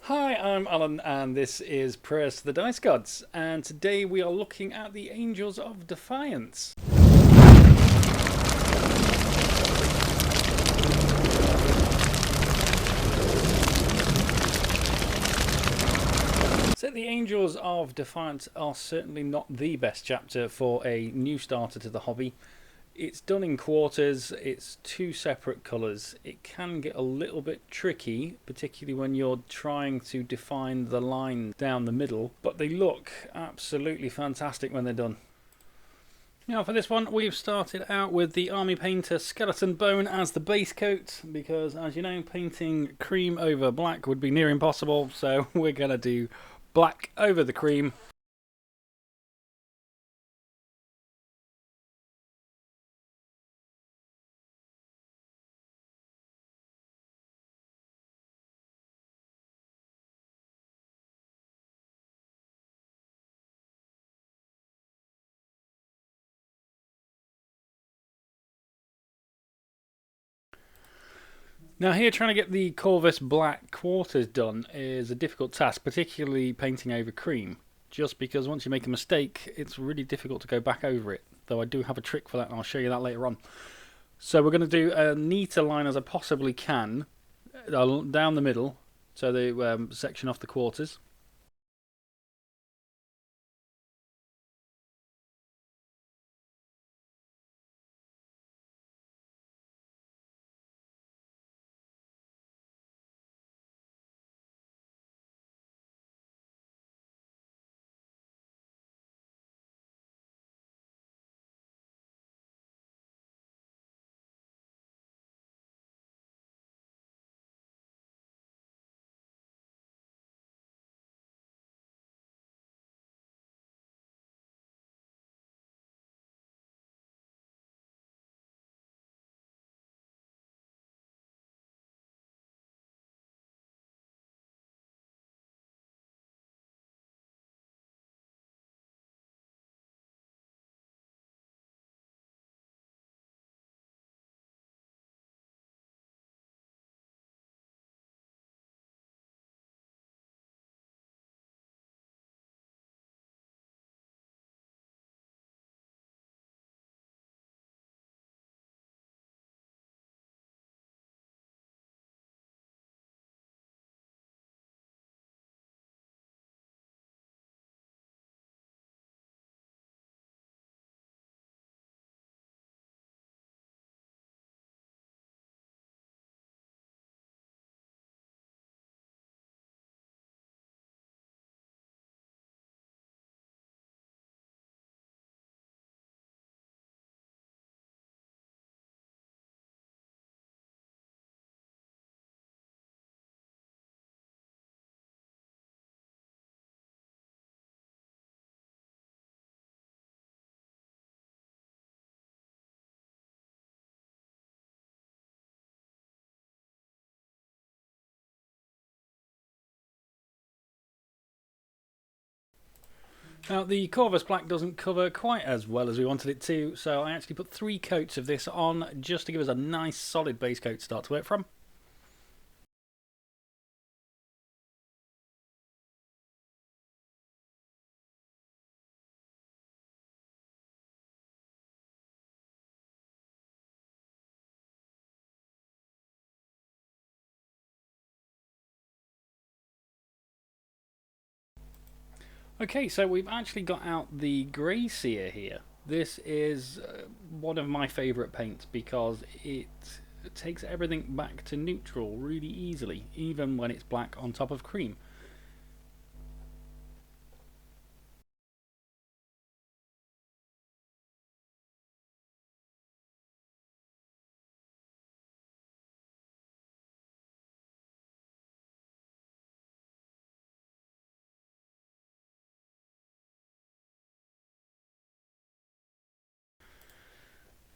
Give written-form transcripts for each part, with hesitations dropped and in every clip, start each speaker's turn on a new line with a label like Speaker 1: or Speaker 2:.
Speaker 1: Hi, I'm Alan and this is Prayers to the Dice Gods, and today we are looking at the Angels of Defiance. So the Angels of Defiance are certainly not the best chapter for a new starter to the hobby. It's done in quarters, it's two separate colours. It can get a little bit tricky, particularly when you're trying to define the line down the middle, but they look absolutely fantastic when they're done. Now for this one we've started out with the Army Painter Skeleton Bone as the base coat, because as you know painting cream over black would be near impossible, so we're going to do black over the cream. Now here trying to get the Corvus black quarters done is a difficult task, particularly painting over cream, just because once you make a mistake it's really difficult to go back over it, though I do have a trick for that and I'll show you that later on. So we're going to do a neater line as I possibly can down the middle, so the section off the quarters. Now the Corvus black doesn't cover quite as well as we wanted it to, so I actually put 3 coats of this on just to give us a nice solid base coat to start to work from. Okay, so we've actually got out the Grey Seer here. This is one of my favourite paints because it takes everything back to neutral really easily, even when it's black on top of cream.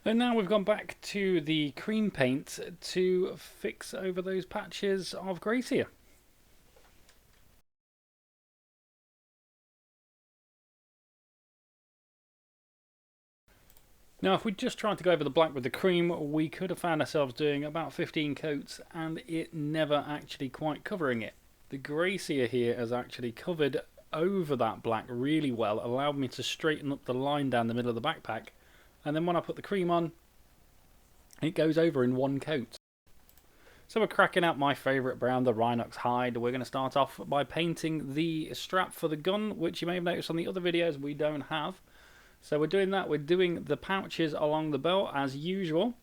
Speaker 1: And now we've gone back to the cream paint to fix over those patches of Grey Seer. Now if we just tried to go over the black with the cream, we could have found ourselves doing about 15 coats and it never actually quite covering it. The Gracia here has actually covered over that black really well, allowed me to straighten up the line down the middle of the backpack, and then when I put the cream on, it goes over in one coat. So we're cracking out my favourite brown, the Rhinox hide. We're going to start off by painting the strap for the gun, which you may have noticed on the other videos we don't have. So we're doing that. We're doing the pouches along the belt as usual.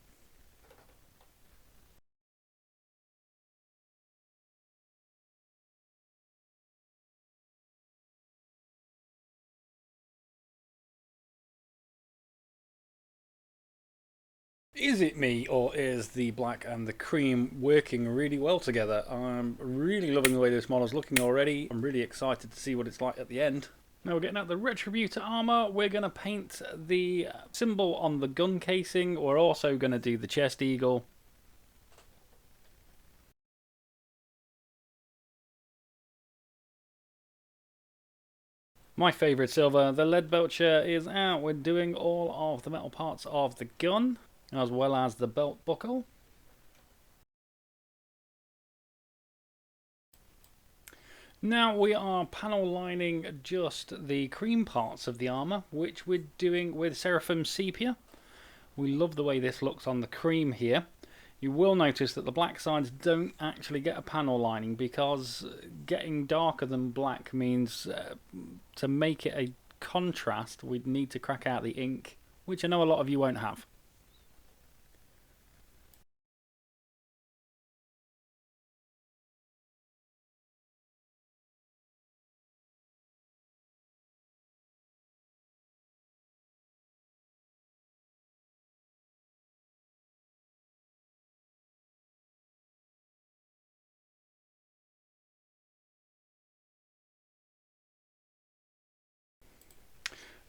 Speaker 1: Is it me, or is the black and the cream working really well together? I'm really loving the way this model's looking already. I'm really excited to see what it's like at the end. Now we're getting out the Retributor armour. We're going to paint the symbol on the gun casing. We're also going to do the chest eagle. My favourite silver, the Leadbelcher, is out. We're doing all of the metal parts of the gun, as well as the belt buckle. Now we are panel lining just the cream parts of the armour, which we're doing with Seraphim Sepia. We love the way this looks on the cream here. You will notice that the black sides don't actually get a panel lining because getting darker than black means to make it a contrast we'd need to crack out the ink, which I know a lot of you won't have.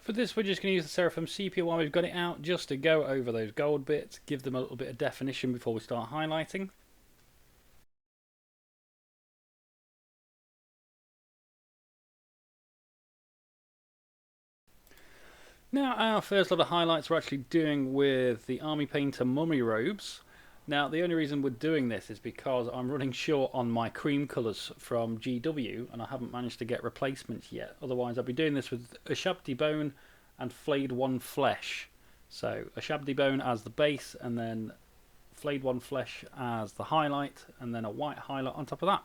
Speaker 1: For this we're just going to use the Seraphim Sepia while we've got it out, just to go over those gold bits, give them a little bit of definition before we start highlighting. Now our first lot of highlights we're actually doing with the Army Painter Mummy Robes. Now the only reason we're doing this is because I'm running short on my cream colours from GW and I haven't managed to get replacements yet. Otherwise I'd be doing this with a Shabdi Bone and Flayed One Flesh. So a Shabdi Bone as the base and then Flayed One Flesh as the highlight and then a white highlight on top of that.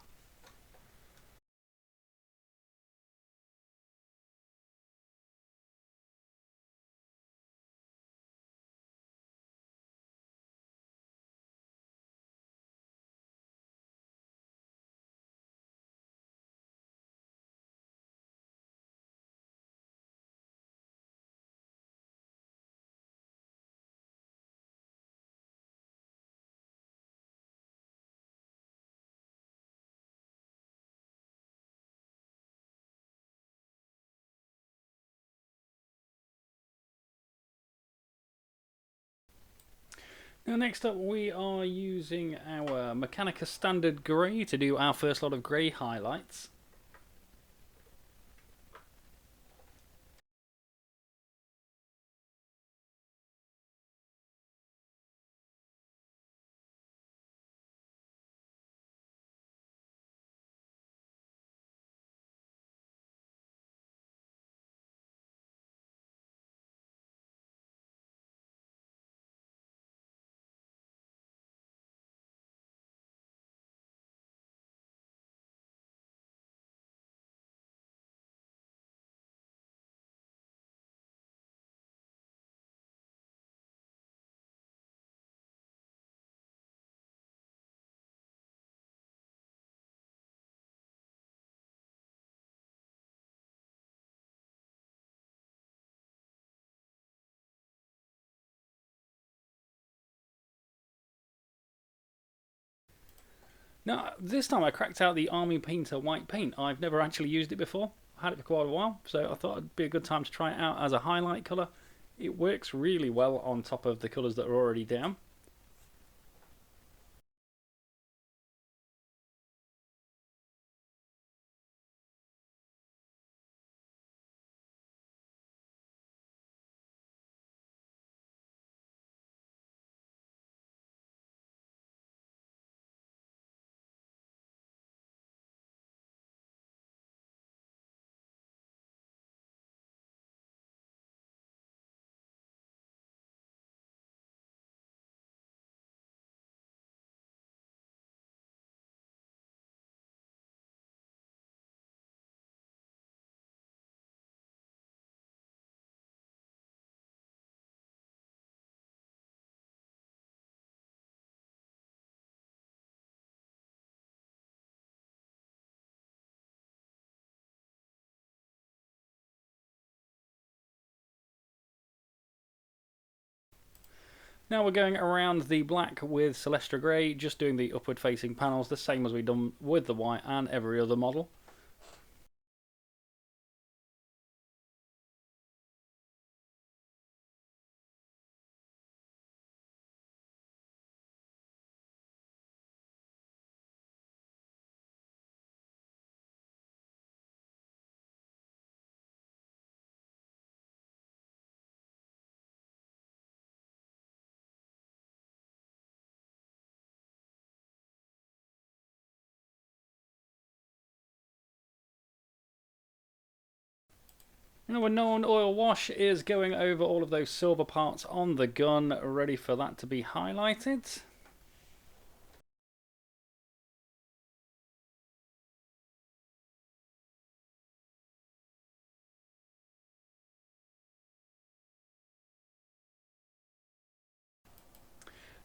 Speaker 1: Now next up we are using our Mechanicus Standard Grey to do our first lot of grey highlights. Now, this time I cracked out the Army Painter white paint. I've never actually used it before. I had it for quite a while, so I thought it'd be a good time to try it out as a highlight colour. It works really well on top of the colours that are already down. Now we're going around the black with Celestra Grey, just doing the upward facing panels, the same as we've done with the white and every other model. Now a Nuln oil wash is going over all of those silver parts on the gun, ready for that to be highlighted.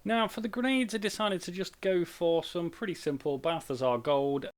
Speaker 1: Now for the grenades I decided to just go for some pretty simple Balthasar gold.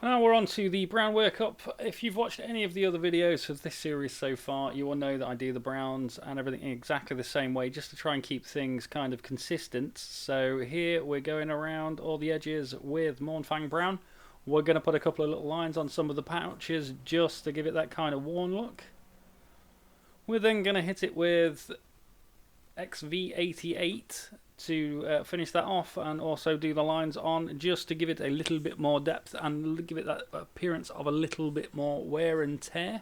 Speaker 1: Now we're on to the brown workup. If you've watched any of the other videos of this series so far, you will know that I do the browns and everything in exactly the same way, just to try and keep things kind of consistent. So here we're going around all the edges with Mournfang brown. We're going to put a couple of little lines on some of the pouches just to give it that kind of worn look. We're then going to hit it with XV88 to finish that off, and also do the lines on just to give it a little bit more depth and give it that appearance of a little bit more wear and tear.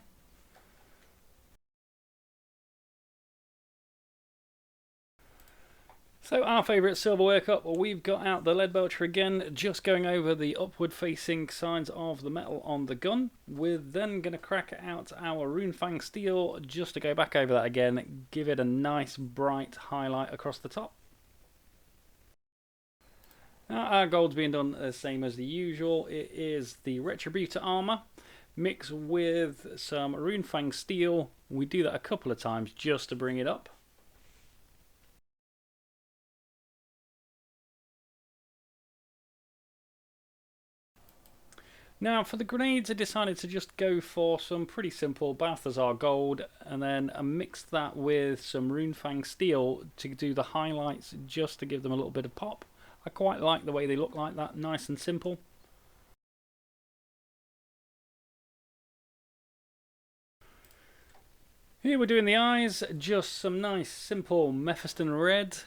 Speaker 1: So our favourite silver workup, we've got out the Leadbelcher again, just going over the upward facing sides of the metal on the gun. We're then going to crack out our Runefang steel just to go back over that again, give it a nice bright highlight across the top. Now our gold's being done the same as the usual. It is the Retributor armour mixed with some Runefang steel. We do that a couple of times just to bring it up. Now for the grenades I decided to just go for some pretty simple Balthasar gold, and then mix that with some Runefang steel to do the highlights, just to give them a little bit of pop. I quite like the way they look like that, nice and simple. Here we're doing the eyes, just some nice simple Mephiston Red.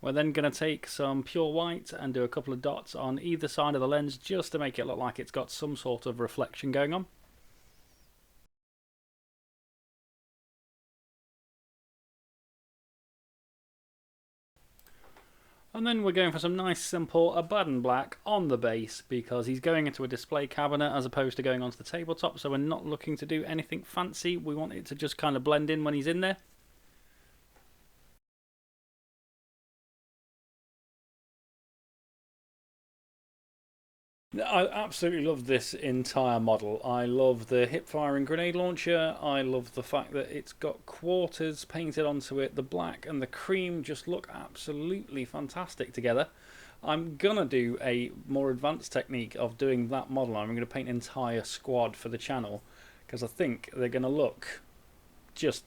Speaker 1: We're then going to take some pure white and do a couple of dots on either side of the lens just to make it look like it's got some sort of reflection going on. And then we're going for some nice simple Abaddon black on the base, because he's going into a display cabinet as opposed to going onto the tabletop, so we're not looking to do anything fancy. We want it to just kind of blend in when he's in there. I absolutely love this entire model. I love the hip-firing grenade launcher. I love the fact that it's got quarters painted onto it. The black and the cream just look absolutely fantastic together. I'm going to do a more advanced technique of doing that model. I'm going to paint an entire squad for the channel, because I think they're going to look just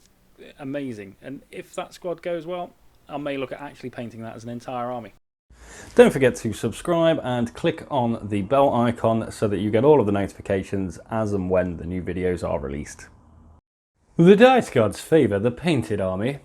Speaker 1: amazing. And if that squad goes well, I may look at actually painting that as an entire army. Don't forget to subscribe and click on the bell icon so that you get all of the notifications as and when the new videos are released. The Dice Gods favour the painted army,